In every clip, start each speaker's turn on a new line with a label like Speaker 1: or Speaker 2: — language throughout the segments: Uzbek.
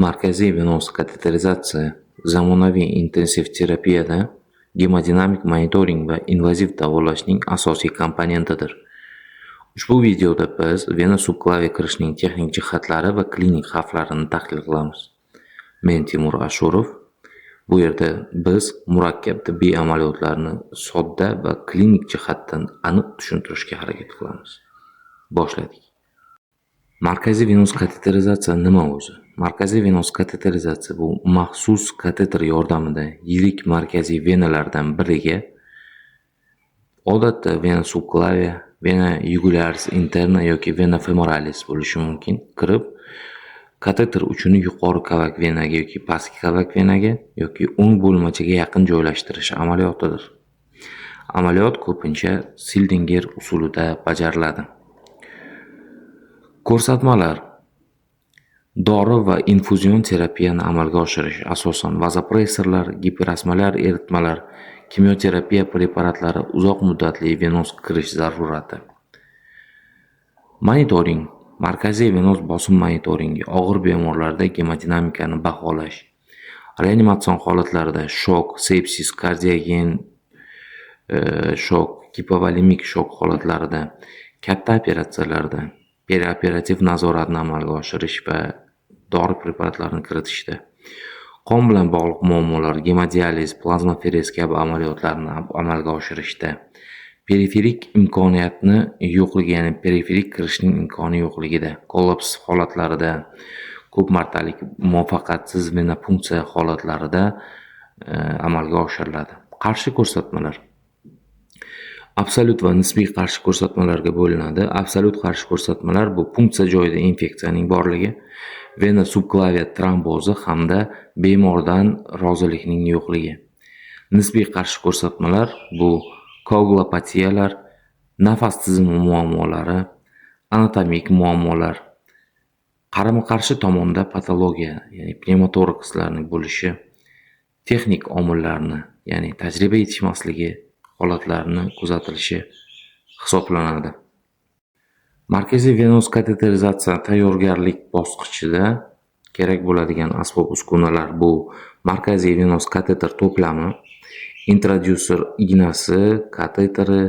Speaker 1: Markaziy venoz kateterizatsiya zamonaviy intensiv terapiyada gemodinamik monitoring va invaziv davolashning asosiy komponentidir. Ushbu videoda biz vena subklaviya kirishning texnik jihatlari va klinik xavflarini tahlil qilamiz. Men Timur Ashurov. Bu yerda biz murakkab tibbiy amaliyotlarni sodda va klinik jihatdan aniq tushuntirishga harakat qilamiz. Boshladik. Markaziy venoz kateterizatsiya nima o'zi? Markaziy venoz kateterizatsiya bu maxsus kateter yordamida yirik markaziy venalardan biriga, odatda vena subklaviya, vena jugularis interna yoki vena femoralis bo'lishi mumkin, kirib, kateter uchini yuqori kavak venaga yoki pastki kavak venaga yoki o'ng bo'lmachaga yaqin joylashtirish amaliyotidir. Amaliyot ko'pincha Sildinger usulida bajariladi. Ko'rsatmalar: dori va infuzion terapiyani amalga oshirish, asosan vazopressorlar, giperosmolyar eritmalar, kimyoterapiya preparatlari, uzoq muddatli venoz kirish zarurati. Monitoring: markaziy venoz bosim monitoringi, og'ir bemorlarda gemodinamikani baholash, reanimatsion holatlarda shok, sepsis, kardiogen shok, gipovolemik shok holatlarida, katta operatsiyalarda perioperativ nazoratni amalga oshirish va dori preparatlarini kiritishda, qon bilan bog'liq muammolar, gemodializ, plazmaferez kabi amaliyotlarni amalga oshirishda, periferik imkoniyatni yo'qligi, ya'ni periferik kirishning imkoni yo'qligida, kollaps holatlarida, ko'p martalik muvaffaqiyatsiz vena punksiya holatlarida amalga oshiriladi. Qarshi ko'rsatmalar: absolyut va nisbiy qarshi ko'rsatmalarga bo'linadi. Absolyut qarshi ko'rsatmalar bu punksiya joyida infeksiyaning borligi, vena subklaviya trombozi hamda bemordan rozilikning yo'qligi. Nisbiy qarshi ko'rsatmalar bu koagulopatiyalar, nafas tizimi muammolari, anatomik muammolar, qarama-qarshi tomonda patologiya, ya'ni pnevmotorakslarning bo'lishi, texnik omillarni, ya'ni tajriba yetishmasligi holatlarini kuzatilishi hisoblanadi. Markaziy venoz kateterizatsiya tayyorgarlik bosqichida kerak bo'ladigan asbob-uskunalar bu markaziy venoz kateter to'plami, introdyuser ignasi, kateteri,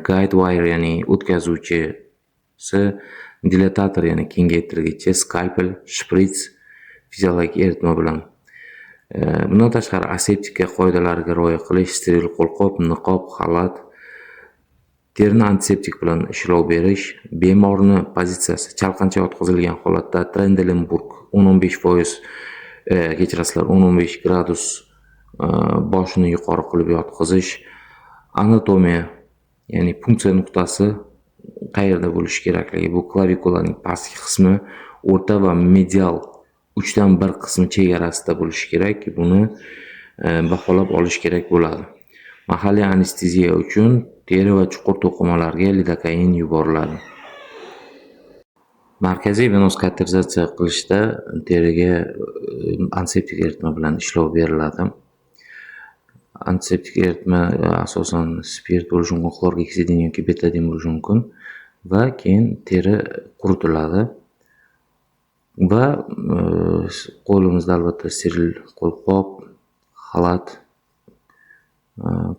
Speaker 1: guide wire ya'ni o'tkazuvchisi, dilatator ya'ni kengaytirgichi, skalpel, shprits, fiziologik eritma bilan. Bundan tashqari aseptika qoidalariga rioya qilish, steril qo'lqop, niqob, xalat, terini antiseptik bilan ishlov berish, bemorni pozitsiyasi chalqancha yotqizilgan holatda Trendelenburg 10-15%, kechirasizlar, 10-15 gradus boshini yuqori qilib yotqizish, anatomiya, ya'ni punksiya nuqtasi qayerda bo'lishi kerakligi, bu klavikulaning pastki qismi, o'rta va medial 1/3 qismi chegarasida bo'lishi kerak. Buni baholab olish kerak bo'ladi. Mahalliy anesteziya uchun teri va chuqur to'qimalarga lidokain yuboriladi. Markaziy venoz kateterizatsiya qilishda teriga antiseptik eritma bilan ishlov beriladi. Antiseptik eritma asosan spirt bo'lishi mumkin, xlorgeksidin yoki betadin bo'lishi mumkin va keyin teri quritiladi va qo'limizda albatta steril qo'lqop, xalat,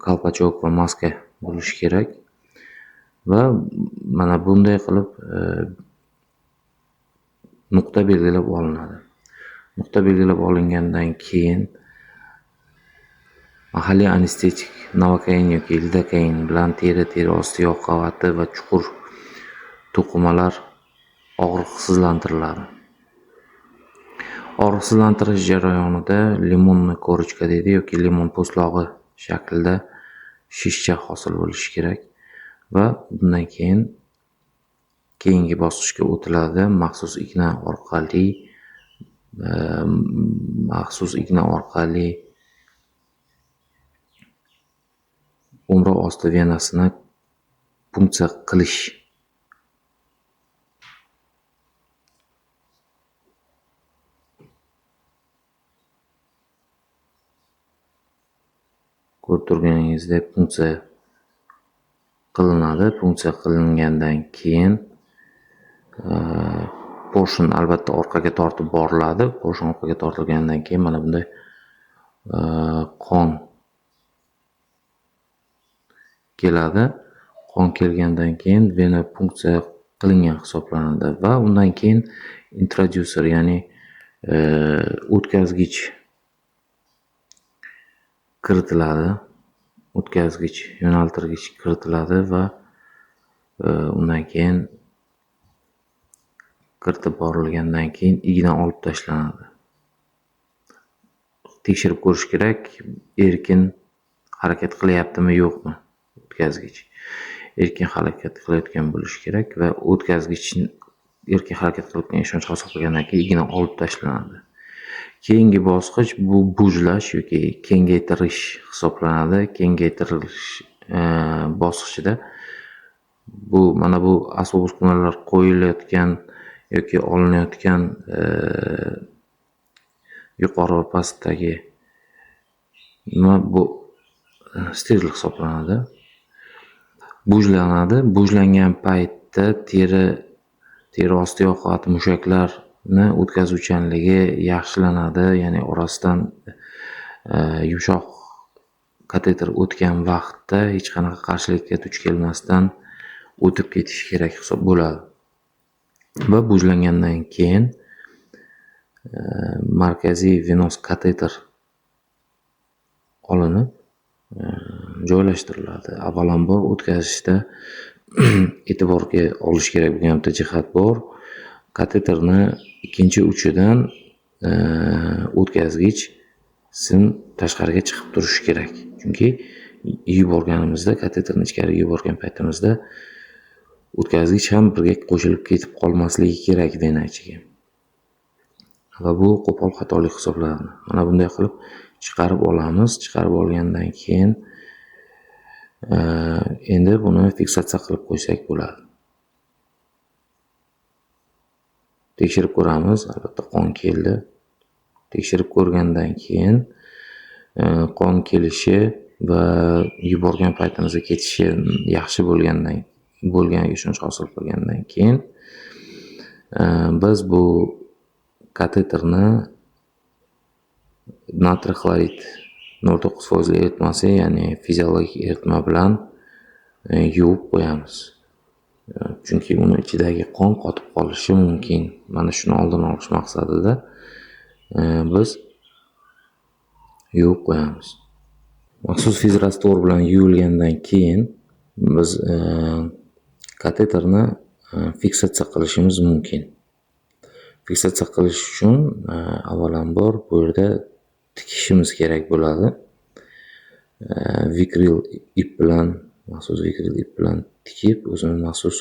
Speaker 1: kolpachok va maska bo'lishi kerak va mana bunday qilib nuqta belgilab olinadi. Nuqta belgilab olingandan keyin mahalliy anestetik novokain yoki lidokain bilan teri osti yog' qavati va chuqur to'qimalar og'riqsizlantiriladi. Og'riqsizlantirish jarayonida limonli korechka deydi yoki limon po'stlog'i shaklida shishcha hosil bo'lishi kerak va bundan keyin keyingi bosqichga o'tiladi. Maxsus igna orqali umri osti venasini punksiya qilish. Ko'rib turganingizdek punksiya qilinadi. Punksiya qilingandan keyin portion albatta orqaga tortib boriladi. Portion orqaga tortilgandan keyin mana bunday qon keladi. Qon kelgandan keyin vena punksiya qilingan hisoblanadi va undan keyin introducer, ya'ni o'tkazgich kiritiladi. O'tkazgich, yo'naltirgich kiritiladi va undan keyin kiritib borilgandan keyin igna olib tashlanadi. Tekshirib ko'rish kerak, erkin harakat qilyaptimi yo'qmi o'tkazgich. Erkin harakat qilayotgan bo'lishi kerak va o'tkazgichni erkin harakat qilayotgan ishonch hosil qilgandan keyin igna olib tashlanadi. Keyingi bosqich bu bujlash yoki kengaytirish hisoblanadi. Kengaytirish bosqichida mana bu asbob uskunalar qo'yilayotgan yoki olinayotgan yuqori va pastdagi bu steril hisoblanadi. Bujlanadi. Bujlangan paytda teri osti yoqat mushaklarni o'tkazuvchanligi yaxshilanadi, ya'ni orasidan yumshoq kateter o'tgan vaqtda hech qanaqa qarshilikka duch kelmasdan o'tib ketishi kerak hisob bo'ladi. Va bujlangandan keyin markaziy venos kateter olinib joylashtiriladi. Avvalambor o'tkazishda e'tiborga olish kerak bo'lgan bitta jihat bor. Kateterni ikkinchi uchidan o'tkazgich sim tashqariga chiqib turishi kerak. Chunki yuborganimizda, kateterni ichkariga yuborgan paytimizda o'tkazgich ham birga qo'shilib ketib qolmasligi kerak vena ichiga. Va bu qo'pol xatolik hisoblanadi. Mana bunday qilib chiqarib olamiz. Chiqarib olgandan keyin endi buni fiksatsiya qilib qo'ysak bo'ladi. Tekshirib ko'ramiz. Albatta qon keldi. Tekshirib ko'rgandan keyin qon kelishi va yuborgan paytimizda ketishi yaxshi bo'lgan ishonch hosil qilgandan keyin biz bu kateterni natriy xlorid 0.9% eritmasi, ya'ni fiziologik eritma bilan yuvib qo'yamiz. Chunki uni ichidagi qon qotib qolishi mumkin. Mana shuni oldini olish maqsadida biz yuvib qo'yamiz. Maxsus fizrastvor bilan yuvilgandan keyin biz kateterni fiksatsiya qilishimiz mumkin. Fiksatsiya qilish uchun avvalambor bu yerda tikishimiz kerak bo'ladi. Vikril ip bilan, maxsus vikril ip bilan tikib, o'zini maxsus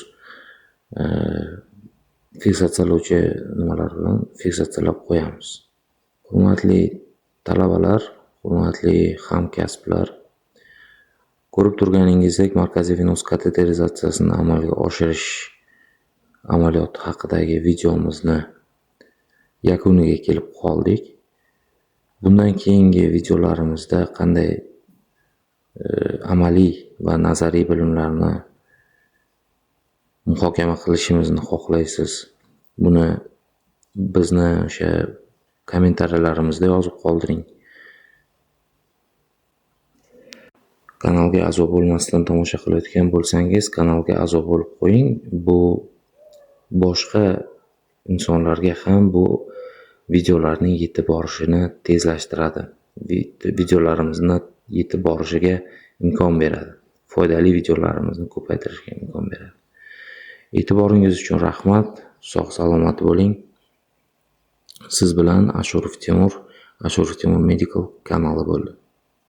Speaker 1: fiksatsiyalovchi nimalar bilan fiksatsiyalab qo'yamiz. Hurmatli talabalar, hurmatli hamkasblar, ko'rib turganingizdek, markaziy venos kateterizatsiyasini amalga oshirish amaliyoti haqidagi videomizni yakuniga kelib qoldik. Bundan keyingi videolarimizda qanday amaliy va nazariy bilimlarni muhokama qilishimizni xohlaysiz? Buni bizni o'sha kommentariyalarimizda yozib qoldiring. Kanalga a'zo bo'lmasdan tomosha qilayotgan bo'lsangiz, kanalga a'zo bo'lib qo'ying. Bu boshqa insonlarga ham bu videolarning yetib borishini tezlashtiradi. Videolarimizni yetib borishiga imkon beradi. Foydali videolarimizni ko'paytirishga imkon beradi. E'tiboringiz uchun rahmat. Sog' salomat bo'ling. Siz bilan Ashurov Timur Medical kanali bo'ldi.